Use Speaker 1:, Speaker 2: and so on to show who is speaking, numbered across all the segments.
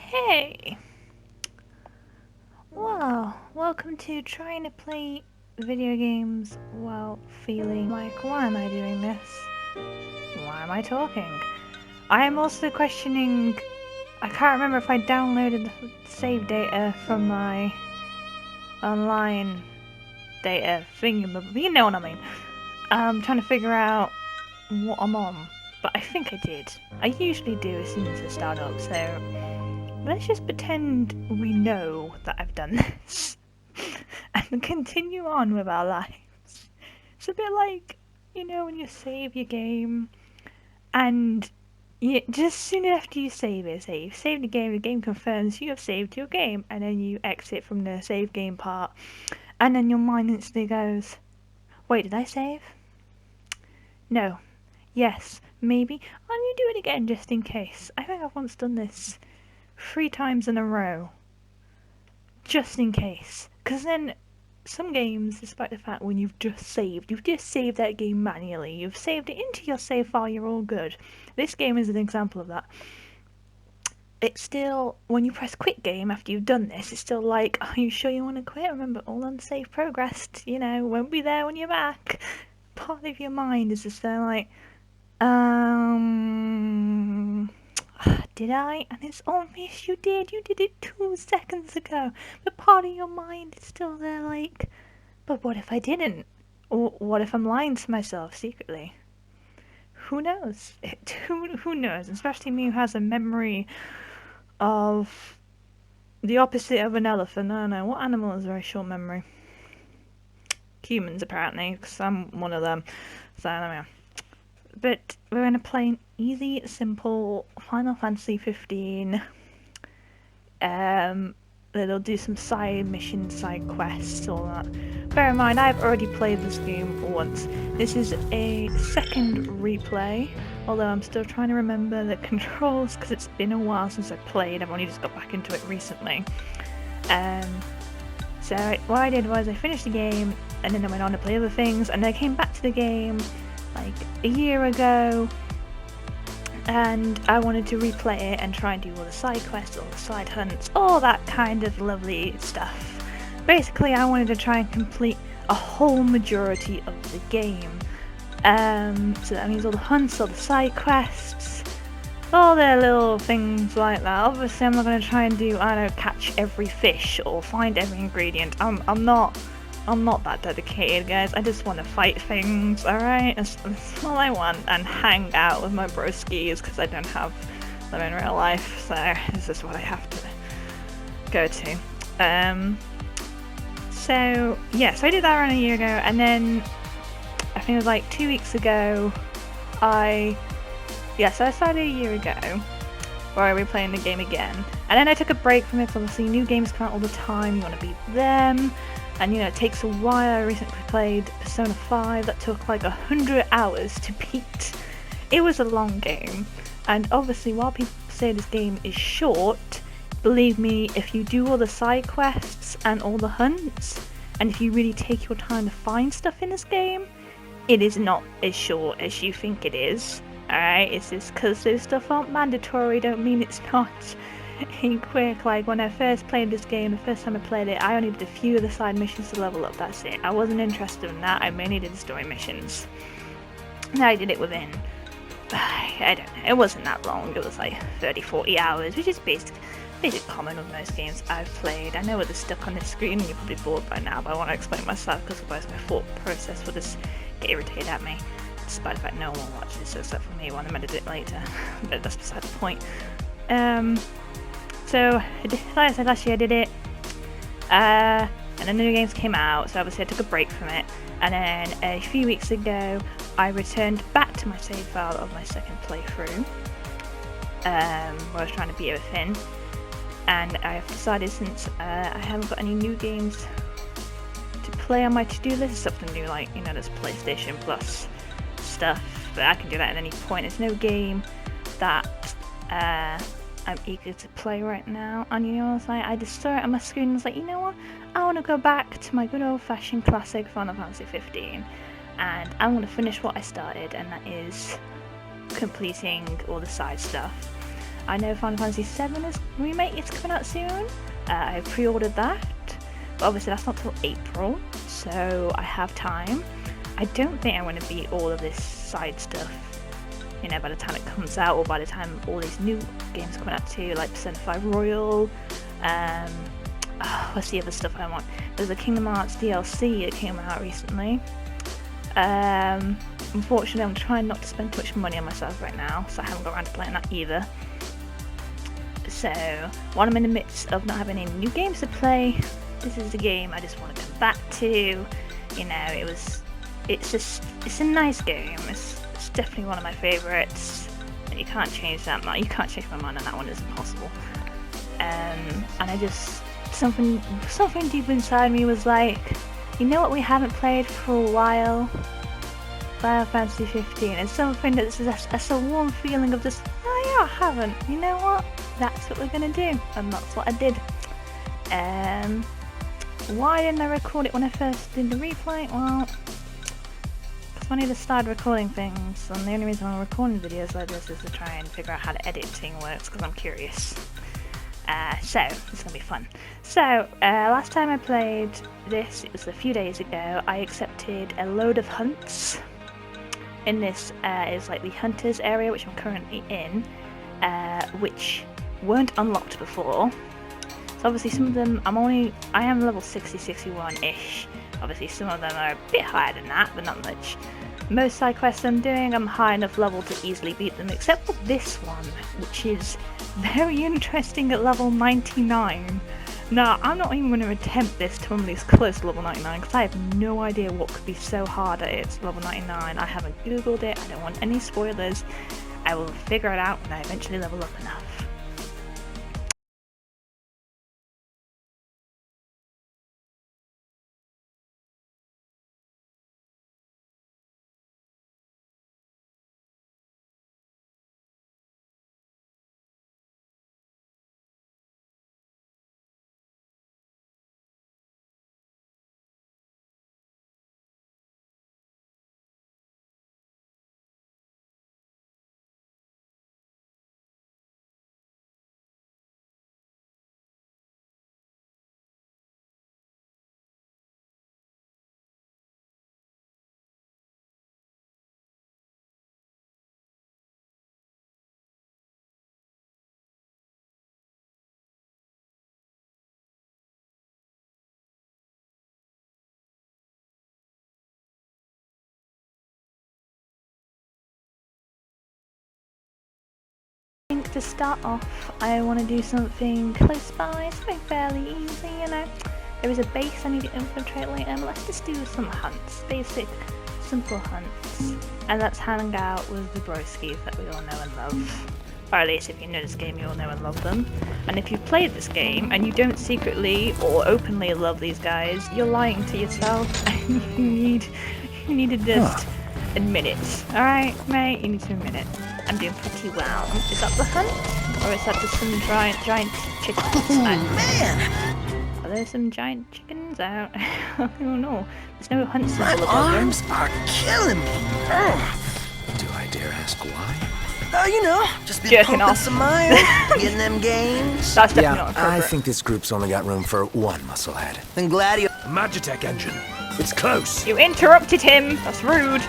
Speaker 1: Hey! Well, welcome to trying to play video games while feeling like, why am I doing this? Why am I talking? I am also questioning, I can't remember if I downloaded the save data from my online data thingy, you know what I mean. I'm trying to figure out what I'm on, but I think I did. I usually do as soon as I start up, so let's just pretend we know that I've done this and continue on with our lives. It's a bit like, when you save your game and just soon after you save it, say you've saved the game confirms you have saved your game, and then you exit from the save game part, and then your mind instantly goes, wait, did I save? No. Yes. Maybe. And you do it again just in case. I think I've once done this 3 times in a row. Just in case. Because then some games, despite the fact when you've just saved that game manually. You've saved it into your save file, you're all good. This game is an example of that. It's still, when you press quit game after you've done this, it's still like, are you sure you want to quit? Remember, all unsaved progress, won't be there when you're back. Part of your mind is just there like, did I? And it's obvious you did it 2 seconds ago. But part of your mind is still there like, but what if I didn't? Or what if I'm lying to myself secretly? Who knows? Who knows? Especially me who has a memory of the opposite of an elephant. I don't know. What animal has a very short memory? Humans, apparently, because I'm one of them. So, I don't know. But we're going to play an easy, simple Final Fantasy 15. It'll do some side missions, side quests, all that. Bear in mind, I've already played this game once. This is a second replay, although I'm still trying to remember the controls because it's been a while since I played. I've only just got back into it recently. So what I did was I finished the game, and then I went on to play other things, and I came back to the game like a year ago, and I wanted to replay it and try and do all the side quests, all the side hunts, all that kind of lovely stuff. Basically, I wanted to try and complete a whole majority of the game. So that means all the hunts, all the side quests, all the little things like that. Obviously, I'm not going to try and do, catch every fish or find every ingredient. I'm not that dedicated, guys. I just want to fight things, alright? That's all I want, and hang out with my broskies, because I don't have them in real life, so this is what I have to go to. So I did that around a year ago, and then I think it was like 2 weeks ago, I started a year ago, where I was replaying the game again, and then I took a break from it, because obviously new games come out all the time, you want to beat them. And it takes a while. I recently played Persona 5 that took like 100 hours to beat. It was a long game, and obviously while people say this game is short, believe me, if you do all the side quests and all the hunts, and if you really take your time to find stuff in this game, it is not as short as you think it is. Alright, it's just because those stuff aren't mandatory don't mean it's not quick. Like when I first played this game, the first time I played it, I only did a few of the side missions to level up, that's it. I wasn't interested in that, I mainly did the story missions. And I did it within, I don't know, it wasn't that long, it was like 30-40 hours, which is basic common with most games I've played. I know what is stuck on this screen and you're probably bored by now, but I want to explain myself because otherwise my thought process will just get irritated at me. Despite the fact no one will watch this except for me when I'm editing it later, but that's beside the point. So, like I said, last year I did it, and then the new games came out, so obviously I took a break from it, and then a few weeks ago I returned back to my save file of my second playthrough, where I was trying to beat everything, and I've decided since I haven't got any new games to play on my to-do list, except for new, like, there's PlayStation Plus stuff, but I can do that at any point. There's no game that I'm eager to play right now, and I just saw it on my screen and was like, you know what, I want to go back to my good old-fashioned classic Final Fantasy 15, and I want to finish what I started, and that is completing all the side stuff. I know Final Fantasy VII remake is coming out soon. I pre-ordered that, but obviously that's not till April, so I have time. I don't think I'm going to beat all of this side stuff, you know, by the time it comes out, or by the time all these new games come out too, like Persona 5 Royal. What's the other stuff I want? There's a Kingdom Hearts DLC that came out recently. Unfortunately, I'm trying not to spend too much money on myself right now, so I haven't got around to playing that either. So, while I'm in the midst of not having any new games to play, this is the game I just want to come back to. You know, it's a nice game. It's definitely one of my favourites. And you can't change that mind. You can't change my mind on that one. It's impossible. And I just something deep inside me was like, you know what we haven't played for a while? Final Fantasy 15. It's something that's a warm feeling of just, oh yeah, I haven't. You know what? That's what we're gonna do, and that's what I did. Why didn't I record it when I first did the replay? Well, because when I just started recording things, and the only reason I'm recording videos like this is to try and figure out how the editing works, because I'm curious. So, it's going to be fun. So, last time I played this, it was a few days ago, I accepted a load of hunts. In this is like the hunters area, which I'm currently in, which weren't unlocked before. So obviously some of them, I am level 60, 61-ish. Obviously some of them are a bit higher than that, but not much. Most side quests I'm doing, I'm high enough level to easily beat them, except for this one, which is very interesting at level 99. Now, I'm not even going to attempt this till I'm at least close to level 99, because I have no idea what could be so hard at it's level 99. I haven't googled it, I don't want any spoilers. I will figure it out when I eventually level up enough. I think to start off, I want to do something close by, something fairly easy, you know. There is a base I need to infiltrate later, but let's just do some hunts, basic, simple hunts. And let's hang out with the broskies that we all know and love. Or at least if you know this game, you all know and love them. And if you've played this game, and you don't secretly or openly love these guys, you're lying to yourself, and you need to just admit it. Alright, mate, you need to admit it. I'm doing pretty well. Is that the hunt? Or is that just some giant chickens?
Speaker 2: Oh, man!
Speaker 1: Are there some giant chickens out? I don't know. There's no hunt symbol
Speaker 2: My
Speaker 1: above them.
Speaker 2: arms are killing me.
Speaker 3: Do I dare ask why?
Speaker 2: You know, just been
Speaker 1: Jerking
Speaker 2: pumping
Speaker 1: off.
Speaker 2: some iron, getting them gains.
Speaker 1: That's definitely
Speaker 3: Yeah,
Speaker 1: not
Speaker 3: I
Speaker 1: appropriate.
Speaker 3: think this group's only got room for one musclehead.
Speaker 2: Then Gladio.
Speaker 3: Magitech engine. It's close.
Speaker 1: You interrupted him! That's rude!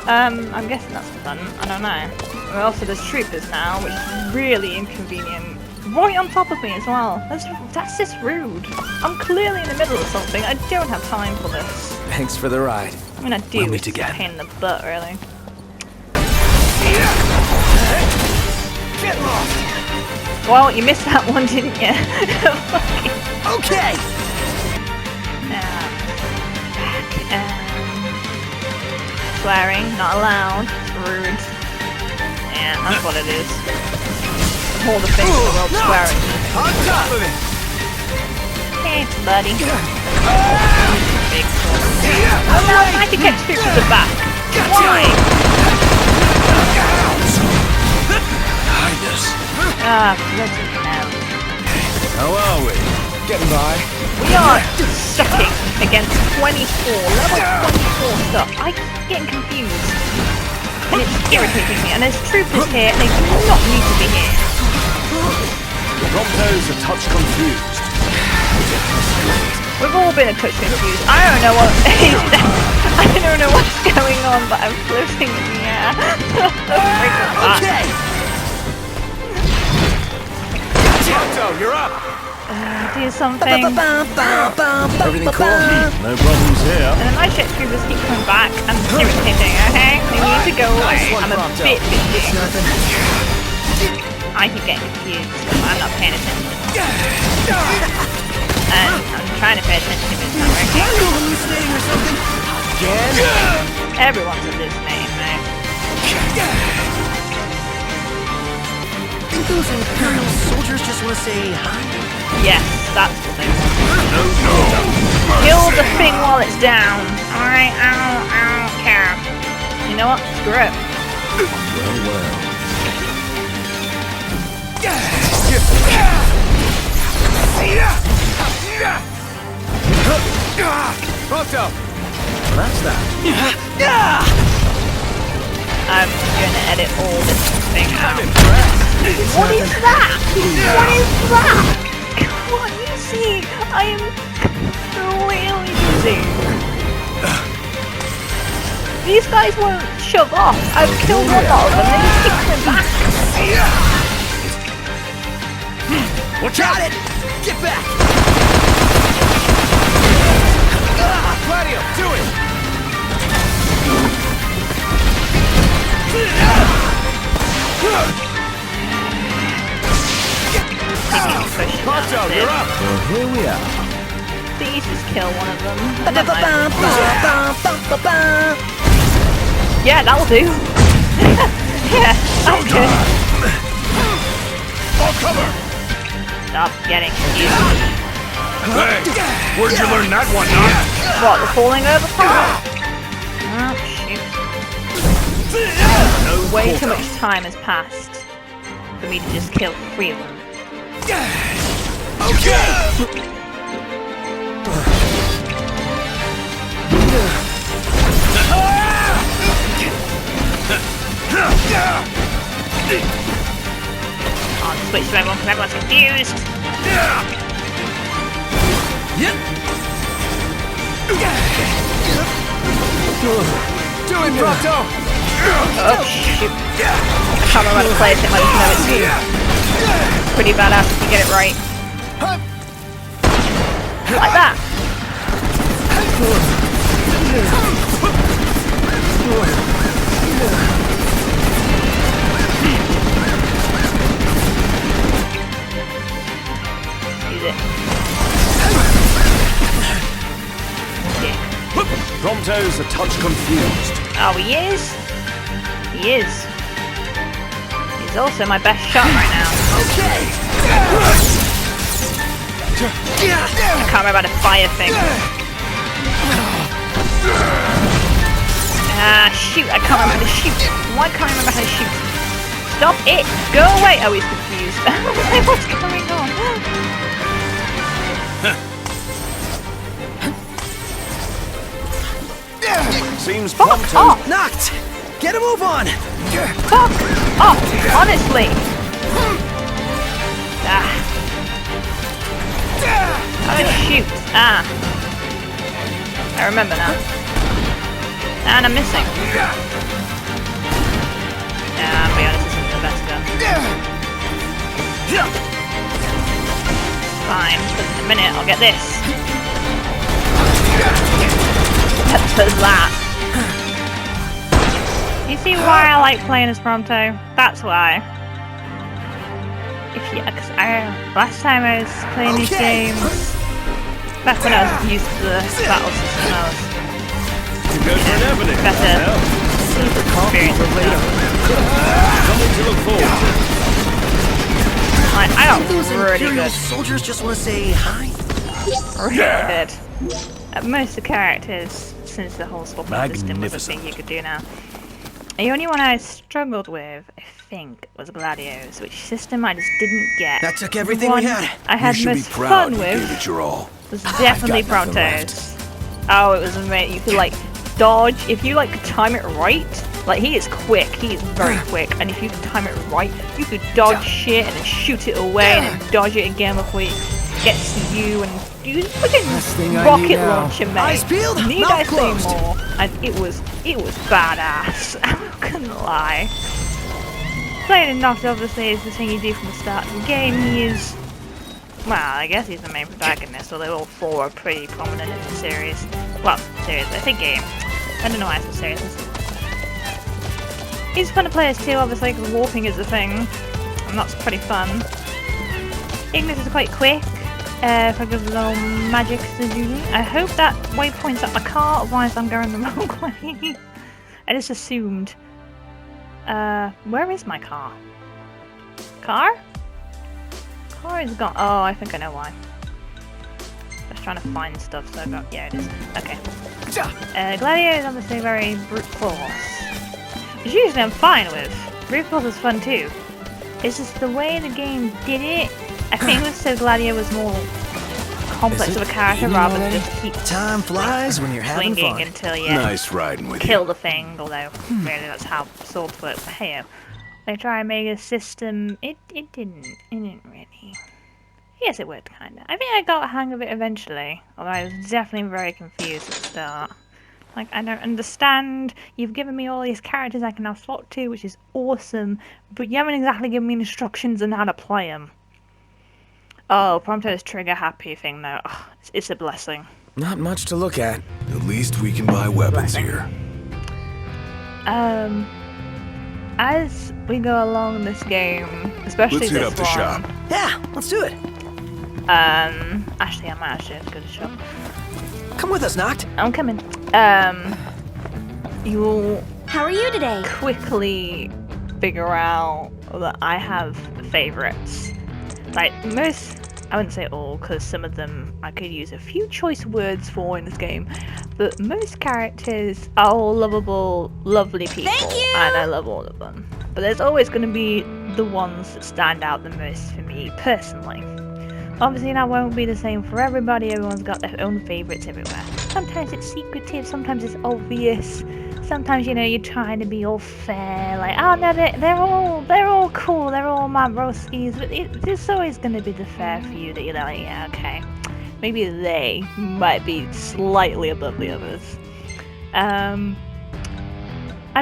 Speaker 1: I'm guessing that's the fun. I don't know. And also there's troopers now, which is really inconvenient. Right on top of me as well. That's just rude. I'm clearly in the middle of something. I don't have time for this.
Speaker 3: Thanks for the ride.
Speaker 1: I mean, I do.
Speaker 3: We'll meet
Speaker 1: It's just a
Speaker 3: again.
Speaker 1: pain in the butt, really.
Speaker 2: Get lost.
Speaker 1: Well, you missed that one, didn't you?
Speaker 2: Okay.
Speaker 1: Swearing, not allowed. It's rude. Yeah, that's what it is. Of all the things in the world, swearing.
Speaker 2: On top of it.
Speaker 1: Hey, buddy. Big sword. Oh no, I can get through to the back. Why?
Speaker 3: Highness.
Speaker 1: Ah, bloody hell.
Speaker 3: How are we? Getting by.
Speaker 1: We are sucking against 24, level 24 stuff. I'm getting confused. And it's irritating me. And there's troopers here, and they do not need to be here.
Speaker 3: Prompto's a touch confused.
Speaker 1: We've all been a touch confused. I don't know what I don't know what's going on, but I'm floating in the air.
Speaker 2: Okay.
Speaker 3: Prompto, you're up.
Speaker 1: Do something. And
Speaker 3: Everything cool? No problems here.
Speaker 1: then my shit scoobers keep coming back and irritating, okay? They need to go away. I'm a bit bitchy. I keep getting confused because I'm not paying attention. And I'm trying to pay attention if it's not working.
Speaker 2: Are you hallucinating or something? Again?
Speaker 1: Everyone's hallucinating now.
Speaker 2: Think those Imperial soldiers just want to say hi?
Speaker 1: Yes, that's what they want. Kill the thing while it's down. Alright, I don't care. You know what? Screw it.
Speaker 3: Well. Prompto! That's that.
Speaker 1: I'm gonna edit all this thing out.
Speaker 3: impressed.
Speaker 1: What is that? What is that? Come on, you see, I am really busy. These guys won't shove off. I've killed one lot of them, they just keep coming back.
Speaker 2: Watch out! It! Get back!
Speaker 3: Gladio, do it! Prompto, you're up! Well, here we are.
Speaker 1: Please just kill one of them. Yeah, that'll do. Yeah, that's good.
Speaker 3: I'll cover!
Speaker 1: Stop getting confused.
Speaker 3: Hey, where'd you learn that one, Doc?
Speaker 1: What, the falling over part? Oh, shoot. Way too much time has passed for me to just kill 3 of them.
Speaker 2: Okay!
Speaker 1: I'll switch to everyone because everyone's confused.
Speaker 3: Do it, Prompto!
Speaker 1: Oh, shoot. I can't remember how to play it, I just know it's you. Pretty badass if you get it right. Like that. Use it. Okay.
Speaker 3: Prompto's a touch confused.
Speaker 1: Oh, he is? He is. He's also my best shot right now.
Speaker 2: Okay!
Speaker 1: I can't remember how to fire things. Ah, shoot, I can't remember how to shoot. Why can't I remember how to shoot? Stop it! Go away! Oh, he's confused. What's going on?
Speaker 3: Seems
Speaker 1: Fuck
Speaker 3: Prompto...
Speaker 1: off!
Speaker 2: Knocked! Get a move on!
Speaker 1: Fuck off! Honestly! Ah. Oh, shoot. Ah. I remember now. And I'm missing. I'll be honest, this isn't the best gun. Fine, but in a minute I'll get this. There's that. You see why I like playing as Prompto? That's why. If you, cause last time I was playing these games, back when I was used to the battle system, I was
Speaker 3: Good for an evening.
Speaker 1: better experience with that.
Speaker 3: Something to look forward to.
Speaker 1: Like, I got
Speaker 2: Those
Speaker 1: really
Speaker 2: Imperial
Speaker 1: good.
Speaker 2: soldiers just want to say hi?
Speaker 1: Really good. At most of the characters, since the whole swapping system was a thing you could do now. The only one I struggled with, I think, was Gladios, which system I just didn't get.
Speaker 2: That took
Speaker 1: The
Speaker 2: everything we
Speaker 1: one
Speaker 2: had.
Speaker 1: I had
Speaker 3: You should be
Speaker 1: most
Speaker 3: proud
Speaker 1: fun
Speaker 3: you
Speaker 1: with
Speaker 3: gave it your all.
Speaker 1: was definitely
Speaker 3: I've got nothing
Speaker 1: Prompto's. Oh, it was amazing. You could like dodge, if you like time it right, Like, he is quick. He is very quick. And if you can time it right, you could dodge shit and then shoot it away and then dodge it again before it gets to you and use fucking rocket launcher, mate.
Speaker 2: Eyes peeled,
Speaker 1: Need
Speaker 2: mouth
Speaker 1: I say
Speaker 2: closed.
Speaker 1: more? And it was badass. I'm not gonna lie. Playing Noct obviously is the thing you do from the start of the game. He is, well, I guess he's the main protagonist, although all four are pretty prominent in the series. Well, series, I think game. I don't know why it's a series. He's fun to play as too, obviously, because warping is a thing, and that's pretty fun. Ignis is quite quick. If I give a little magic to do, I hope that waypoint's at my car, otherwise I'm going the wrong way. I just assumed. Where is my car? Car? Car is gone. Oh, I think I know why. Just trying to find stuff, so I got. Yeah, it is. Okay. Gladiator is obviously very brute force. Which usually I'm fine with. Brute force is fun too. It's just the way the game did it. I think it was so Gladiator was more complex of a character rather than just keep
Speaker 2: Time flies when you're having
Speaker 1: swinging
Speaker 2: fun.
Speaker 1: until you
Speaker 3: Nice riding with
Speaker 1: kill the thing, although really that's how swords work. But hey, they try and make a system. It didn't really. Yes, it worked kinda. I think I got a hang of it eventually, although I was definitely very confused at the start. Like, I don't understand. You've given me all these characters I can now swap to, which is awesome, but you haven't exactly given me instructions on how to play them. Oh, Prompto's trigger happy thing though. Oh, it's a blessing.
Speaker 2: Not much to look at.
Speaker 3: At least we can buy weapons here.
Speaker 1: As we go along this game, especially
Speaker 3: Let's hit
Speaker 1: this
Speaker 3: up the
Speaker 1: one,
Speaker 3: shop.
Speaker 2: Yeah, let's do it.
Speaker 1: actually I might actually have to go to the shop.
Speaker 2: Come with us, Noct.
Speaker 1: I'm coming. You'll
Speaker 4: How are you today?
Speaker 1: quickly figure out that I have favorites. Like most, I wouldn't say all, because some of them I could use a few choice words for in this game, but most characters are all lovable, lovely people,
Speaker 4: Thank you!
Speaker 1: and I love all of them. But there's always going to be the ones that stand out the most for me personally. Obviously that won't be the same for everybody, everyone's got their own favourites everywhere. Sometimes it's secretive, sometimes it's obvious, sometimes, you know, you're trying to be all fair, like, oh no, they're all cool, they're all my broskies, but there's always going to be the fair few that you're like, yeah, okay, maybe they might be slightly above the others. I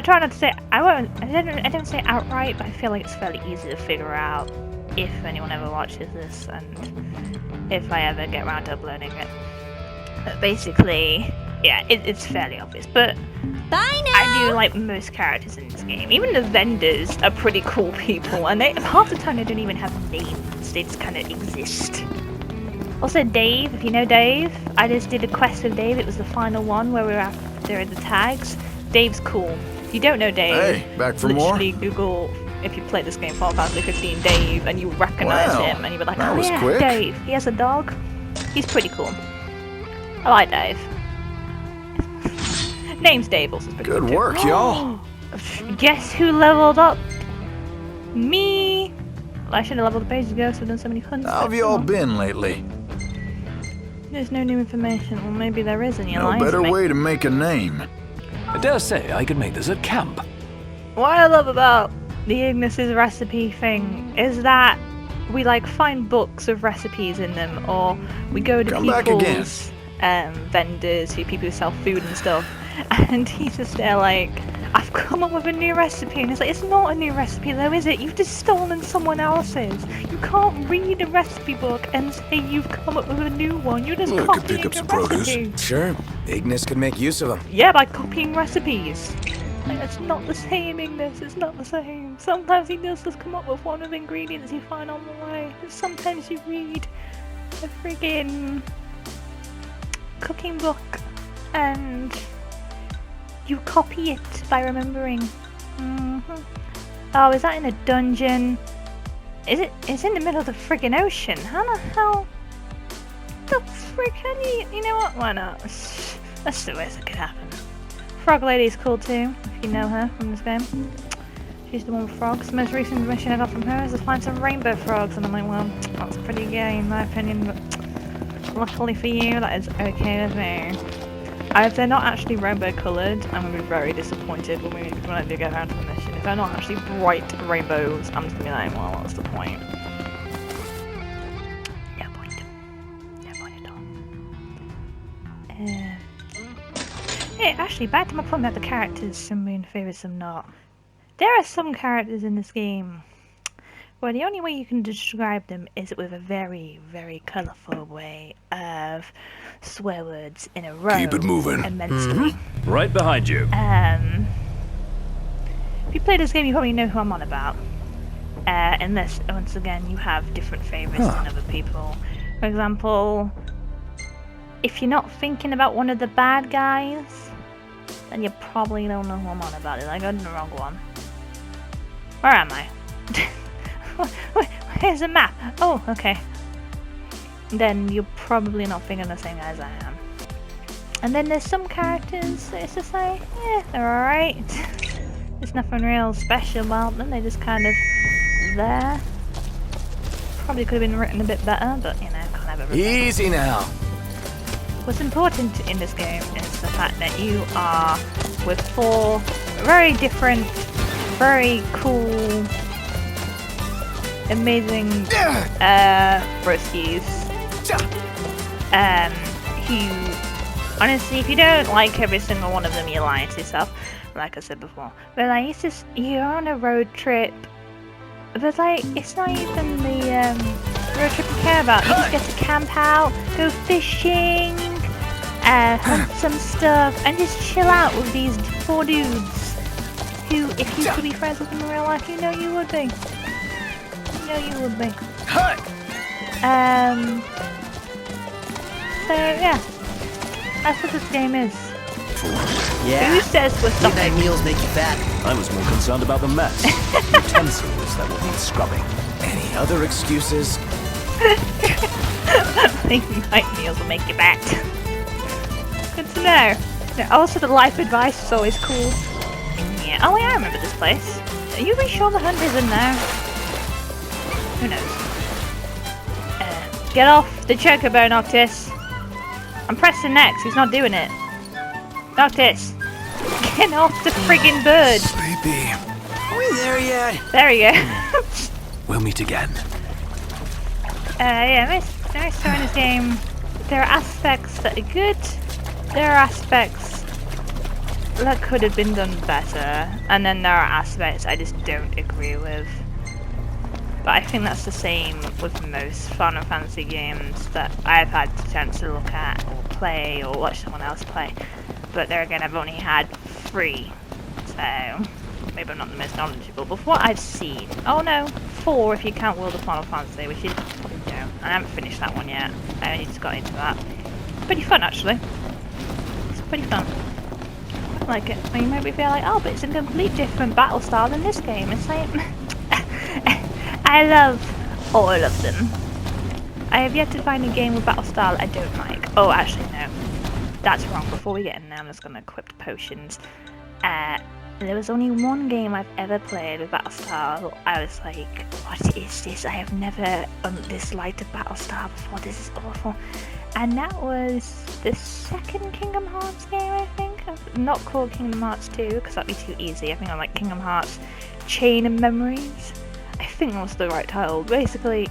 Speaker 1: try not to say, I don't say outright, but I feel like it's fairly easy to figure out if anyone ever watches this and if I ever get around to uploading it. But basically, yeah, it's fairly obvious, but
Speaker 4: Bye now!
Speaker 1: I do like most characters in this game. Even the vendors are pretty cool people, and half the time they don't even have names, they just kind of exist. Also Dave, if you know Dave, I just did a quest with Dave, it was the final one where we were after the tags. Dave's cool. If you don't know Dave,
Speaker 3: Hey, back for more?
Speaker 1: literally Google, if you play this game Final Fantasy 15 Dave, and you recognize
Speaker 3: Wow,
Speaker 1: him, and you'll be like,
Speaker 3: that
Speaker 1: oh
Speaker 3: was
Speaker 1: yeah,
Speaker 3: quick.
Speaker 1: Dave. He has a dog. He's pretty cool. I like Dave. Name's Dave also. Is pretty
Speaker 3: Good
Speaker 1: cool too.
Speaker 3: work, y'all.
Speaker 1: Guess who leveled up? Me. Well, I should have leveled up ages ago, so I've done so many hunts.
Speaker 3: How have
Speaker 1: but
Speaker 3: you all
Speaker 1: come on.
Speaker 3: been lately?
Speaker 1: There's no new information. Well, maybe there is, and you're
Speaker 3: No
Speaker 1: lying to
Speaker 3: better
Speaker 1: me.
Speaker 3: way to make a name.
Speaker 5: I dare say I could make this at camp.
Speaker 1: What I love about the Ignis's recipe thing is that we like find books of recipes in them, or we go to
Speaker 3: Come back again.
Speaker 1: people's vendors, people who sell food and stuff, and he's just there like, I've come up with a new recipe, and it's like, it's not a new recipe though, is it? You've just stolen someone else's. You can't read a recipe book and say you've come up with a new one. You're just
Speaker 3: Well, I could
Speaker 1: copying
Speaker 3: pick up
Speaker 1: a
Speaker 3: some produce.
Speaker 1: recipe.
Speaker 2: Sure, Ignis could make use of them.
Speaker 1: Yeah, by copying recipes. Like, it's not the same, Ignis, it's not the same. Sometimes he does just come up with one of the ingredients you find on the way. And sometimes you read a friggin' cooking book and you copy it by remembering. Oh, is that in a dungeon? It's in the middle of the friggin' ocean. How the hell? The frick? How do you know what? Why not? That's the worst that could happen. Frog Lady's cool too, if you know her from this game. She's the one with frogs. The most recent mission I got from her is to find some rainbow frogs, and I'm like, well, that's pretty gay in my opinion, but luckily for you, that is okay with me. If they're not actually rainbow coloured, I'm going to be very disappointed when I do get around to the mission. If they're not actually bright rainbows, I'm just going to be like, well, what's the point? No point. No point at all. Hey, actually, back to my point about the characters, some being favored, some not. There are some characters in this game where the only way you can describe them is with a very, very colourful way of swear words in a row.
Speaker 3: Keep it moving.
Speaker 1: Immensely.
Speaker 5: Right behind you.
Speaker 1: If you play this game, you probably know who I'm on about. Unless, once again, you have different favourites than other people. For example, if you're not thinking about one of the bad guys, then you probably don't know who I'm on about. I got the wrong one. Where am I? Here's a map. Oh, okay. Then you're probably not thinking the same as I am. And then there's some characters that it's just like, they're alright. There's nothing real special about them. They're just kind of there. Probably could have been written a bit better, but you know, can't have everything.
Speaker 2: Easy now.
Speaker 1: What's important in this game is the fact that you are with 4 very different, very cool, amazing broskies. Who, honestly, if you don't like every single one of them, you're lying to yourself, like I said before. But like, it's just, you're on a road trip, but like, it's not even the road trip you care about. You just get to camp out, go fishing, hunt some stuff, and just chill out with these 4 dudes who, if you could be friends with them in real life, you know you would be. You know you would be. So yeah, that's what this game is.
Speaker 2: Yeah.
Speaker 1: Who says we're
Speaker 2: That
Speaker 1: stopping?
Speaker 2: meals make you fat.
Speaker 5: I was more concerned about the mess. Utensils that will need scrubbing.
Speaker 2: Any other excuses?
Speaker 1: Night meals will make you fat. Good to know. Yeah, also, the life advice is always cool. Yeah. Oh, yeah, I remember this place. Are you really sure the hunt is in there? Who knows? Get off the chocobo, Noctis. I'm pressing X. He's not doing it. Noctis, get off the friggin' bird.
Speaker 3: Sleepy.
Speaker 2: Are we there yet?
Speaker 1: There we go.
Speaker 5: We'll meet again.
Speaker 1: Yeah, nice showing this game. There are aspects that are good. There are aspects that could have been done better. And then there are aspects I just don't agree with. But I think that's the same with most Final Fantasy games that I've had the chance to look at or play or watch someone else play. But there again, I've only had 3. So maybe I'm not the most knowledgeable. But from what I've seen, oh no, 4 if you count World of Final Fantasy, which is, you know, I haven't finished that one yet. I only just got into that. Pretty fun actually. It's pretty fun. I like it. And you might be like, oh, but it's a complete different battle style than this game. It's like, I love all of them. I have yet to find a game with battle style I don't like. Oh, actually no. That's wrong. Before we get in there, I'm just going to equip the potions. There was only one game I've ever played with battle style. I was like, what is this? I have never disliked a battle style before. This is awful. And that was the second Kingdom Hearts game, I think. Not called Kingdom Hearts 2, because that'd be too easy. I think I like Kingdom Hearts Chain of Memories. I think that was the right title. Basically,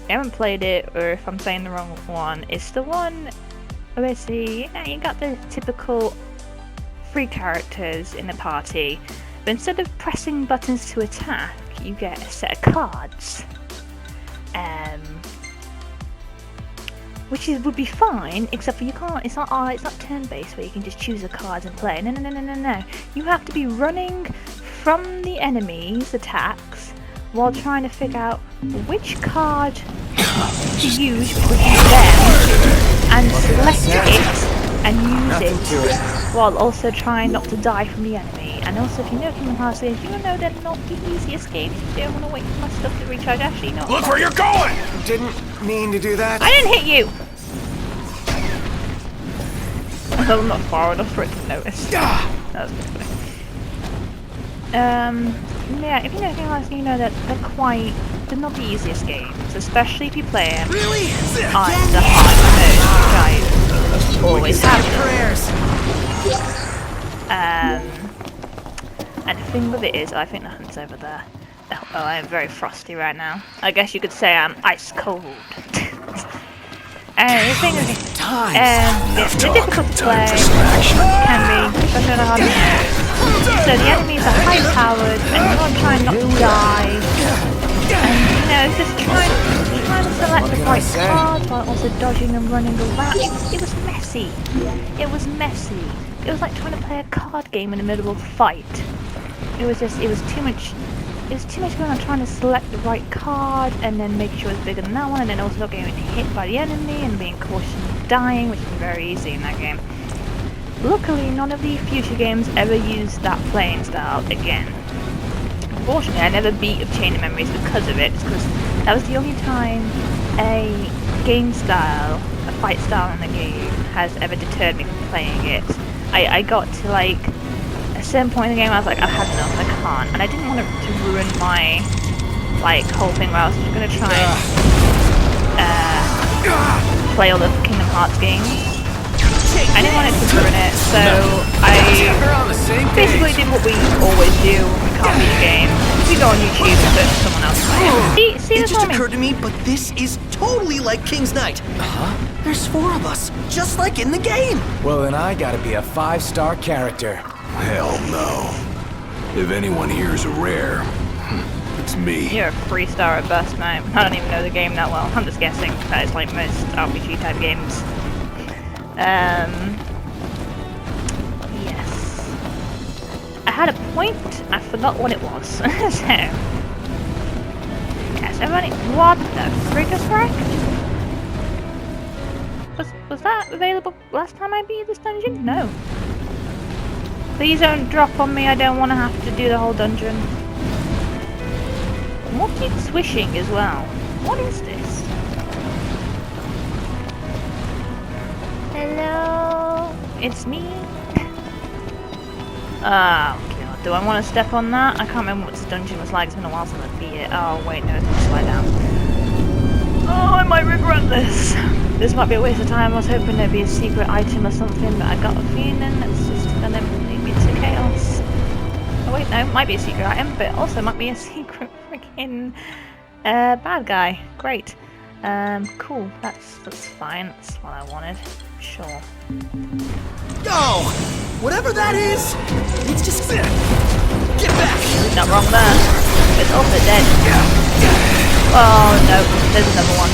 Speaker 1: I haven't played it, or if I'm saying the wrong one, it's the one where basically, you got the typical 3 characters in a party, but instead of pressing buttons to attack, you get a set of cards. Which would be fine, except for you can't, it's not turn-based where you can just choose the cards and play. No. You have to be running from the enemy's attacks while trying to figure out which card to use between them and select it and use it while also trying not to die from the enemy. And also, if you know Kingdom Hearts games, you know they're not the easiest games. You don't want to wait for my stuff to recharge. Actually, no.
Speaker 3: Look where you're going!
Speaker 2: Didn't mean to do that.
Speaker 1: I didn't hit you! I'm not far enough for it to notice. That was pretty funny. Yeah, if you know Kingdom Hearts, you know that they're not the easiest games, especially if you play them on the hard mode, which I Always have done.
Speaker 2: Prayers.
Speaker 1: And the thing with it is, I think the hunt's over there. Oh, I am very frosty right now. I guess you could say I'm ice cold. And the thing is, it's difficult to play, can be, especially on a hard mode. So the enemies are high powered, and you're not trying not to die. And you know, just trying to select the right card while also dodging and running around. It was messy. It was messy. It was like trying to play a card game in the middle of a fight. It was too much. It was too much going on trying to select the right card and then making sure it's bigger than that one, and then also not getting hit by the enemy and being cautious of dying, which is very easy in that game. Luckily, none of the future games ever used that playing style again. Unfortunately, I never beat of Chain of Memories because of it, because that was the only time a game style, a fight style in the game, has ever deterred me from playing it. I got to like a certain point in the game, I was like, I've had enough, I can't, and I didn't want it to ruin my like whole thing where I was just gonna try and play all the Kingdom Hearts games. I didn't want it to ruin it, so I basically did what we always do when we can't beat a game. We go on YouTube and search for someone else playing. See
Speaker 2: It
Speaker 1: this
Speaker 2: just
Speaker 1: on me?
Speaker 2: occurred to me, but this is totally like King's Knight. There's 4 of us, just like in the game.
Speaker 5: Well, then I gotta be a 5-star character.
Speaker 3: Hell no. If anyone here is a rare, it's me.
Speaker 1: You're a 3-star at best, mate. I don't even know the game that well. I'm just guessing. That is like most RPG type games. Yes. I had a point, I forgot what it was. So. Yes, everybody. What the frick is correct? Was that available last time I beat this dungeon? No. Please don't drop on me, I don't want to have to do the whole dungeon. What keeps swishing as well? What is this? Hello? It's me? Oh god, do I want to step on that? I can't remember what this dungeon was like, it's been a while since I beat it. Oh wait, no, it's gonna slide down. Oh, I might regret this. This might be a waste of time, I was hoping there'd be a secret item or something, but I got a feeling it's just gonna lead me to chaos. Oh wait, no, it might be a secret item, but also might be a secret freaking bad guy. Great. Cool, that's fine, that's what I wanted. Sure.
Speaker 2: Oh, whatever that is, it's just get back.
Speaker 1: Not wrong there. It's also dead. Oh no, there's another one.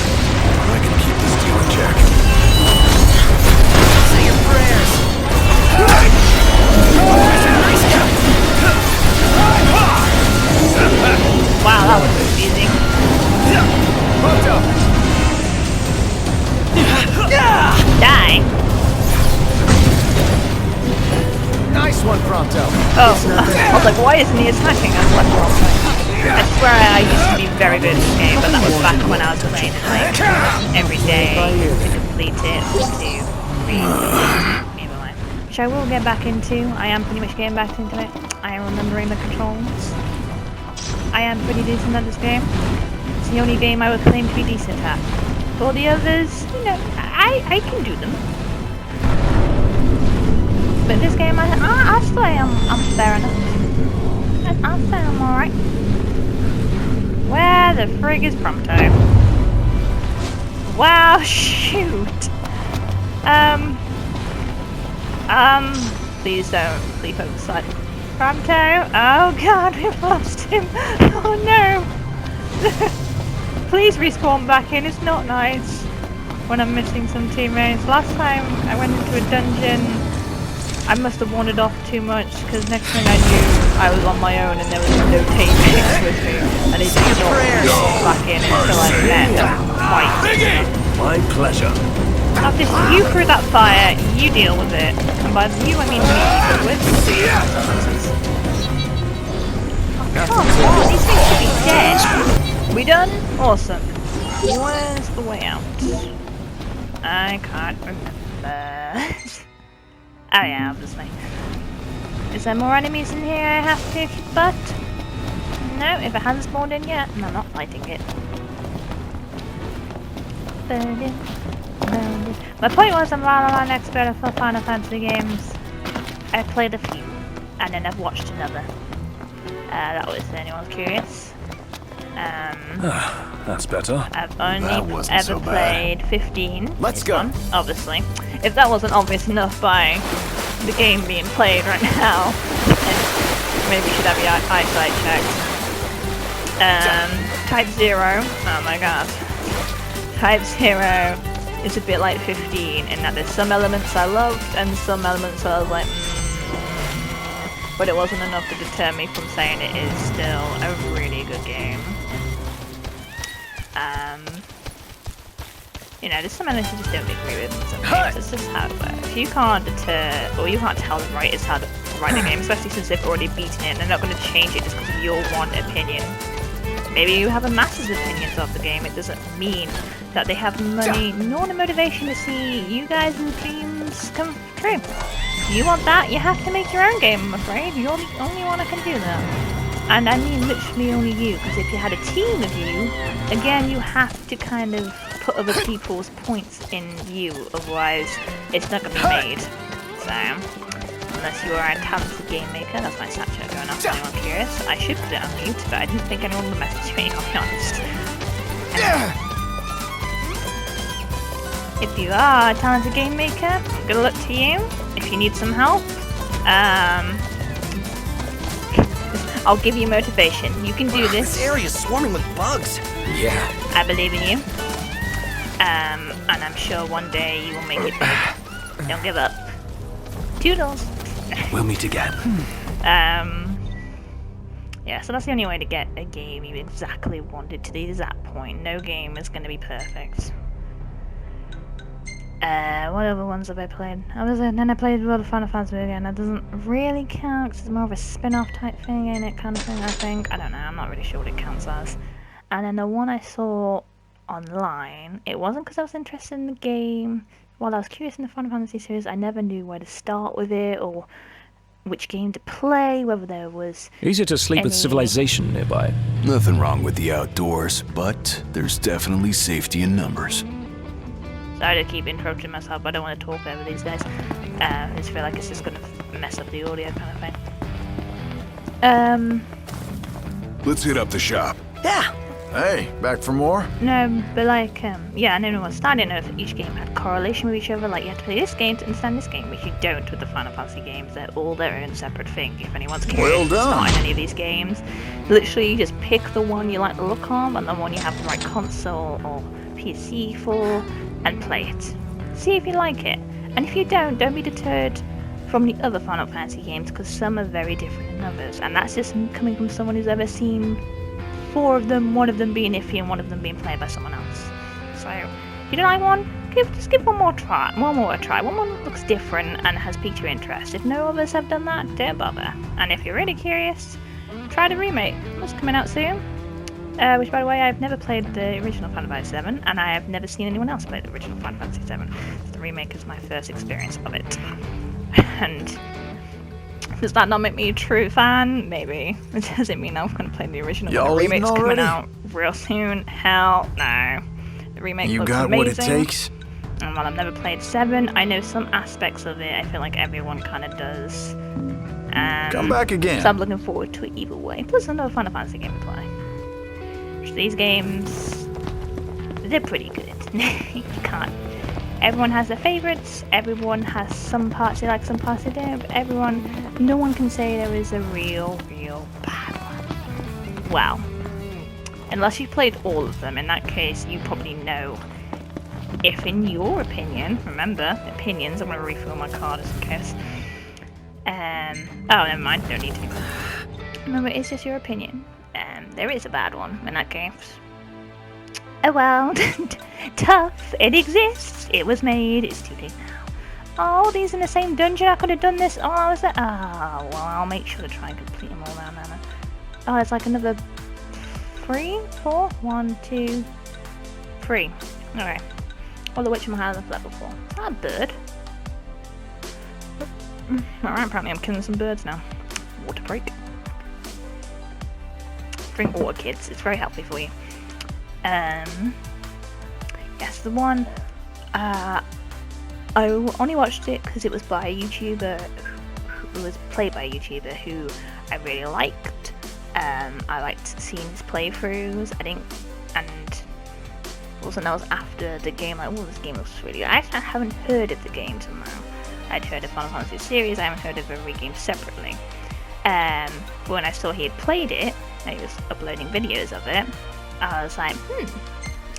Speaker 3: I can keep this deal in check.
Speaker 2: Say your prayers.
Speaker 1: Wow, that was confusing. Die.
Speaker 5: Nice one, Prompto.
Speaker 1: Oh, I was like, why isn't he attacking us left or right? I swear I used to be very good at this game, but that was back when I was playing it like every day to complete it or to read it, which I will get back into. I am pretty much getting back into it. I am remembering the controls. I am pretty decent at this game. It's the only game I would claim to be decent at. For the others, you know, I can do them. But this game, I'll say I'm fair enough. I'll say I'm alright. Where the frig is Prompto? Wow, shoot. Please don't leave over the side. Prompto, oh god, we've lost him. Oh no. Please respawn back in, it's not nice when I'm missing some teammates. Last time I went into a dungeon, I must have wandered off too much, because next thing I knew, I was on my own and there was no teammates with me, and they just not respawn back in until I met them twice.
Speaker 3: My pleasure.
Speaker 1: I've just you through that fire, you deal with it. And by you I mean me deal with. Oh, come on, these things should be dead. We done? Awesome. Where's the way out? I can't remember. Oh yeah, obviously. Is there more enemies in here I have to kick butt? No, if it hasn't spawned in yet, I'm not fighting it. My point was, I'm not an expert for Final Fantasy games. I played a few, and then I've watched another. That was anyone's curious.
Speaker 5: That's better.
Speaker 1: I've only
Speaker 3: That wasn't
Speaker 1: ever
Speaker 3: so bad.
Speaker 1: played 15.
Speaker 3: Let's
Speaker 1: this
Speaker 3: go.
Speaker 1: one, obviously. If that wasn't obvious enough by the game being played right now, then maybe you should have your eyesight checked. Type 0. Oh my god. Type 0 is a bit like 15 in that there's some elements I loved and some elements I was like, but it wasn't enough to deter me from saying it is still a really good game. You know, there's some elements you just don't agree with in some games. It's just how it works. You can't deter, or you can't tell the writers how to write a game, especially since they've already beaten it and they're not going to change it just because of your one opinion. Maybe you have a masses opinions of the game, it doesn't mean that they have money nor the motivation to see you guys' dreams come true. If you want that, you have to make your own game, I'm afraid. You're the only one that can do that. And I mean literally only you, because if you had a team of you, again, you have to kind of put other people's points in view, otherwise it's not going to be made. So, unless you are a talented game maker, that's my Snapchat going off, anyone curious. I should put it on mute, but I didn't think anyone would message me, I'll be honest. If you are a talented game maker, good luck to you. If you need some help, I'll give you motivation. You can do this.
Speaker 2: This area is swarming with bugs.
Speaker 3: Yeah.
Speaker 1: I believe in you. And I'm sure one day you will make it big. Don't give up. Toodles.
Speaker 3: We'll meet again.
Speaker 1: Yeah, so that's the only way to get a game you exactly wanted to the exact point. No game is going to be perfect. What other ones have I played? Then I played World of Final Fantasy again. That doesn't really count because it's more of a spin-off type thing, ain't it? Kind of thing, I think. I don't know. I'm not really sure what it counts as. And then the one I saw online, it wasn't because I was interested in the game. While I was curious in the Final Fantasy series, I never knew where to start with it or which game to play, whether there was
Speaker 5: Easier to sleep with
Speaker 1: any-
Speaker 5: civilization nearby.
Speaker 3: Nothing wrong with the outdoors, but there's definitely safety in numbers.
Speaker 1: Sorry to keep interrupting myself, but I don't want to talk over these days. I just feel like it's just going to mess up the audio kind of thing.
Speaker 3: Let's hit up the shop.
Speaker 2: Yeah.
Speaker 6: Hey, back for more?
Speaker 1: No, but like, yeah, no, starting off, each game had correlation with each other, like you have to play this game to understand this game, which you don't with the Final Fantasy games. They're all their own separate thing, if anyone's curious.
Speaker 6: Well done.
Speaker 1: Not in any of these games. Literally, you just pick the one you like the look of, and the one you have the right console or PC for, and play it. See if you like it. And if you don't be deterred from the other Final Fantasy games, because some are very different than others, and that's just coming from someone who's ever seen 4 of them, 1 of them being iffy and 1 of them being played by someone else. So, if you don't like one, just give one more a try. One more that looks different and has piqued your interest. If no others have done that, don't bother. And if you're really curious, try the remake. It's coming out soon. Which, by the way, I've never played the original Final Fantasy VII, and I have never seen anyone else play the original Final Fantasy VII. So the remake is my first experience of it. And does that not make me a true fan? Maybe. Does it mean I'm going to play the original?
Speaker 6: Y'all
Speaker 1: The
Speaker 6: eating
Speaker 1: remake's coming
Speaker 6: already?
Speaker 1: out real soon? Hell no. The remake
Speaker 6: You
Speaker 1: looks
Speaker 6: got
Speaker 1: amazing.
Speaker 6: what it takes?
Speaker 1: And while I've never played 7, I know some aspects of it. I feel like everyone kind of does.
Speaker 6: Come back again.
Speaker 1: So I'm looking forward to it either way. Plus another Final Fantasy game to play. Which these games, they're pretty good. You can't. Everyone has their favourites. Everyone has some parts they like, some parts they don't. But no one can say there is a real bad one. Well, unless you've played all of them. In that case, you probably know. If in your opinion, remember, opinions, I'm going to refill my card just in case. Oh, never mind, don't need to. Remember, it's just your opinion. There is a bad one in that case. Oh well, tough, it exists, it was made, it's too late now. Oh, these in the same dungeon, I could have done this, oh, is that? Oh, well, I'll make sure to try and complete them all now, Nana. Oh, it's like another 3, 4, 1, 2, 3. Okay. All of which I'm higher than level 4. Is that a bird? Alright, apparently I'm killing some birds now. Water break. Drink water, kids. It's very healthy for you. Yes, the one I only watched it because it was by a YouTuber who was played by a YouTuber who I really liked. I liked seeing his playthroughs. And also that was after the game. Like, oh, this game looks really good. I actually haven't heard of the game till now. I'd heard of Final Fantasy series. I haven't heard of every game separately. But when I saw he had played it, and he was uploading videos of it, I was like,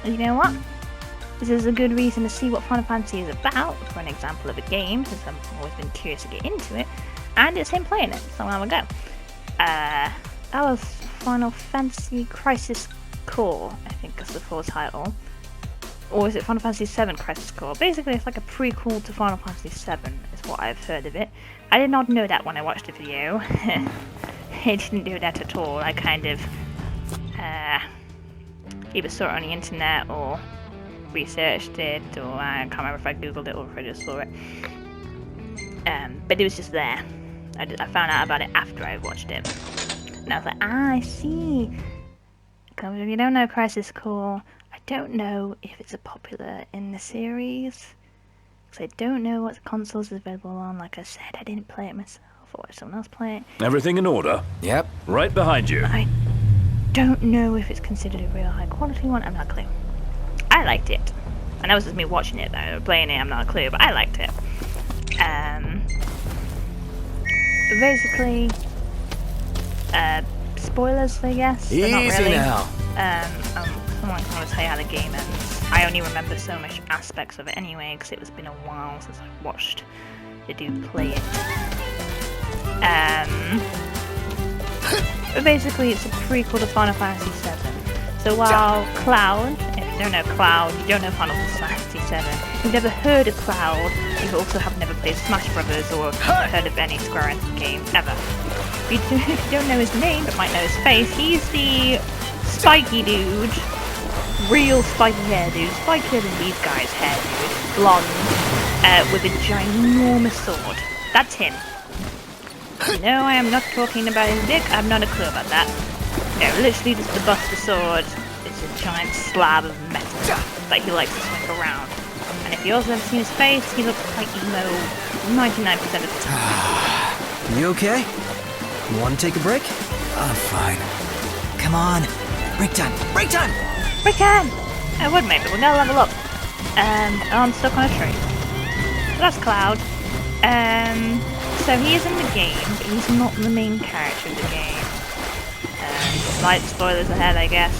Speaker 1: you know what? This is a good reason to see what Final Fantasy is about, for an example of a game, since I've always been curious to get into it, and it's him playing it, so I'll go. That was Final Fantasy Crisis Core, I think is the full title. Or is it Final Fantasy VII Crisis Core? Basically, it's like a prequel to Final Fantasy VII, is what I've heard of it. I did not know that when I watched the video. I didn't do that at all. I kind of either saw it on the internet or researched it, or I can't remember if I googled it or if I just saw it. But it was just there. I found out about it after I watched it. And I was like, I see. Because if you don't know Crisis Core, I don't know if it's popular in the series. Because I don't know what consoles is available on. Like I said, I didn't play it myself or watch someone else play it.
Speaker 5: Everything in order?
Speaker 2: Yep.
Speaker 5: Right behind you.
Speaker 1: I don't know if it's considered a real high quality one. I'm not a clue. I liked it. And that was just me watching it though. Playing it, I'm not a clue, but I liked it. Basically, spoilers, I guess. But not
Speaker 2: Easy
Speaker 1: really.
Speaker 2: now.
Speaker 1: I'm not going to tell you how the game ends. I only remember so much aspects of it anyway, because it's been a while since I've watched the dude play it. But basically, it's a prequel to Final Fantasy VII. So while Cloud, if you don't know Cloud, you don't know Final Fantasy VII, you've never heard of Cloud, you also have never played Smash Brothers or heard of any Square Enix game ever. If you don't know his name, but might know his face, he's the spiky dude. Real spiky hair dude. Spikier than these guys' hair dude. Blonde. With a ginormous sword. That's him. No, I am not talking about his dick. I have not a clue about that. No, literally just the Buster Sword. It's a giant slab of metal that he likes to swing around. And if you also haven't seen his face, he looks quite emo 99% of the time.
Speaker 2: You okay? You want to take a break? I'm fine. Come on. Break time. Break time!
Speaker 1: We can! I would maybe, we're gonna level up. I'm stuck on a tree. So that's Cloud. So he is in the game, but he's not the main character of the game. Slight spoilers ahead, I guess.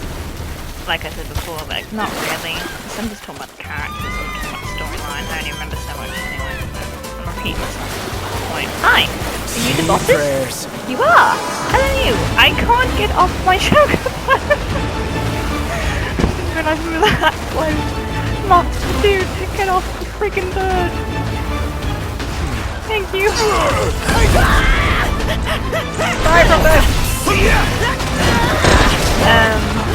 Speaker 1: Like I said before, but not really. So I'm just talking about the characters, I'm talking about the storyline. I only remember so much anyway. I'm repeating myself at this point. Hi! Are you the bosses?
Speaker 2: Prayers.
Speaker 1: You are! Hello you! I can't get off my chocobo! When I do that, like, monster dude, get off the freaking bird! Thank you! Bye, brother!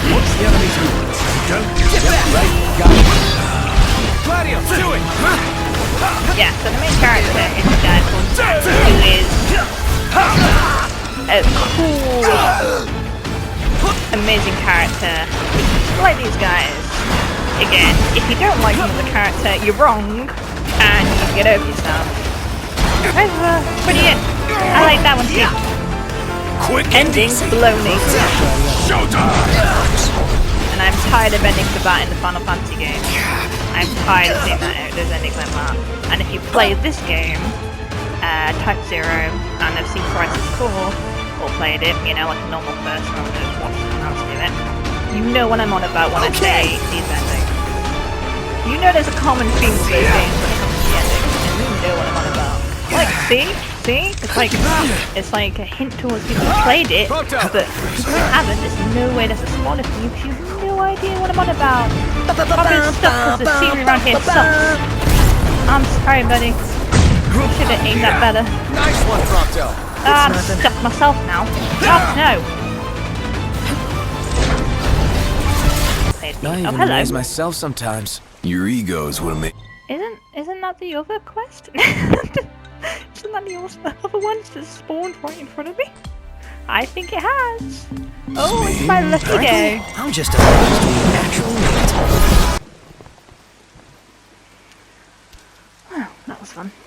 Speaker 2: What's the enemy's movements? Get back! Right, got it. Gladio, do it!
Speaker 1: Yeah, so the main character is a guy called Zack, who is a cool, amazing character. Like these guys. Again, if you don't like him as a character, you're wrong, and you can get over yourself. That's pretty it. I like that one too.
Speaker 3: Quick
Speaker 1: Endings baloney.
Speaker 3: Showtime!
Speaker 1: And I'm tired of endings of that in the Final Fantasy game. I'm tired of seeing that those endings like that. And if you play this game, Type 0, and have seen Crisis Core, or played it, you know, like a normal person, or just watch someone else do it, you know what I'm on about when I say these endings. You know there's a common theme with those games when it comes to the endings, and you know what I'm on about. Like, see? It's like a hint towards people who played it, but people who haven't, there's no way that's a spoiler for you, because you have no idea what I'm on about. All this stuff, because the scenery around here sucks. I'm sorry, buddy. I should have aimed that better.
Speaker 2: Nice one, Prompto.
Speaker 1: I'm stuck myself now. Oh, no.
Speaker 2: I even amaze myself sometimes.
Speaker 3: Your ego's what made.
Speaker 1: Isn't that the other quest? Isn't that the other one just spawned right in front of me? I think it has. Oh, it's my lucky day.
Speaker 2: I'm just amazed we actually made it.
Speaker 1: Well, one.